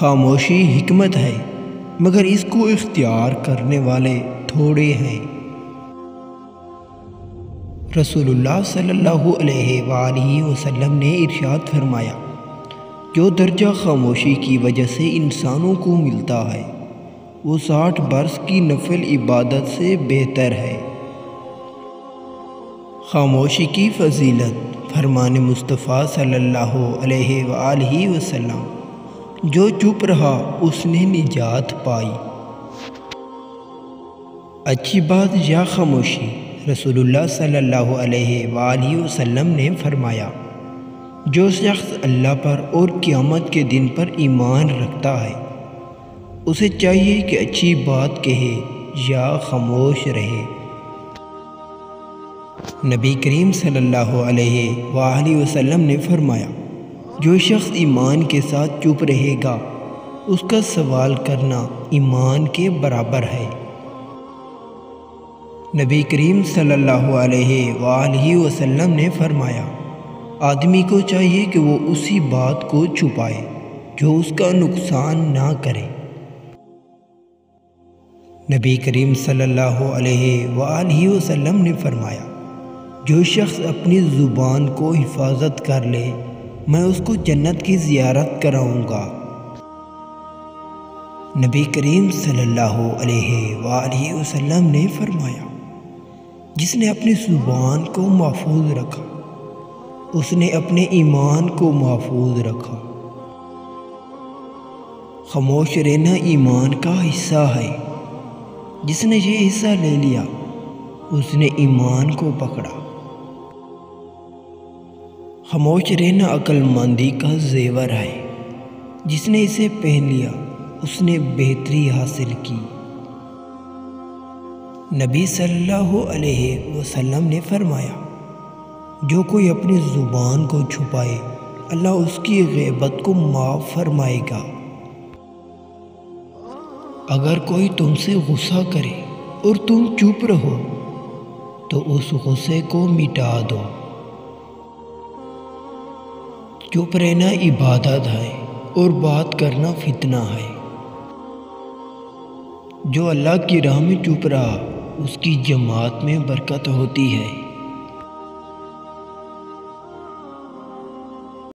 خاموشی حکمت ہے مگر اس کو اختیار کرنے والے تھوڑے ہیں۔ رسول اللہ صلی اللہ علیہ وآلہ وسلم نے ارشاد فرمایا، جو درجہ خاموشی کی وجہ سے انسانوں کو ملتا ہے وہ 60 برس کی نفل عبادت سے بہتر ہے۔ خاموشی کی فضیلت، فرمان مصطفیٰ صلی اللہ علیہ وآلہ وسلم، جو چپ رہا اس نے نجات پائی۔ اچھی بات یا خاموشی؟ رسول اللہ صلی اللہ علیہ وآلہ وسلم نے فرمایا، جو شخص اللہ پر اور قیامت کے دن پر ایمان رکھتا ہے اسے چاہیے کہ اچھی بات کہے یا خاموش رہے۔ نبی کریم صلی اللہ علیہ وآلہ وسلم نے فرمایا، جو شخص ایمان کے ساتھ چپ رہے گا اس کا سوال کرنا ایمان کے برابر ہے۔ نبی کریم صلی اللہ علیہ وآلہ وسلم نے فرمایا، آدمی کو چاہیے کہ وہ اسی بات کو چھپائے جو اس کا نقصان نہ کرے۔ نبی کریم صلی اللہ علیہ وآلہ وسلم نے فرمایا، جو شخص اپنی زبان کو حفاظت کر لے میں اس کو جنت کی زیارت کراؤں گا۔ نبی کریم صلی اللہ علیہ وآلہ وسلم نے فرمایا، جس نے اپنی زبان کو محفوظ رکھا اس نے اپنے ایمان کو محفوظ رکھا۔ خاموش رہنا ایمان کا حصہ ہے۔ جس نے یہ حصہ لے لیا اس نے ایمان کو پکڑا۔ خاموش رہنا عقل مندی کا زیور ہے۔ جس نے اسے پہن لیا اس نے بہتری حاصل کی۔ نبی صلی اللہ علیہ وسلم نے فرمایا، جو کوئی اپنی زبان کو چھپائے اللہ اس کی غیبت کو معاف فرمائے گا۔ اگر کوئی تم سے غصہ کرے اور تم چپ رہو تو اس غصے کو مٹا دو۔ چپ رہنا عبادت ہے اور بات کرنا فتنہ ہے۔ جو اللہ کی راہ میں چپ رہا اس کی جماعت میں برکت ہوتی ہے۔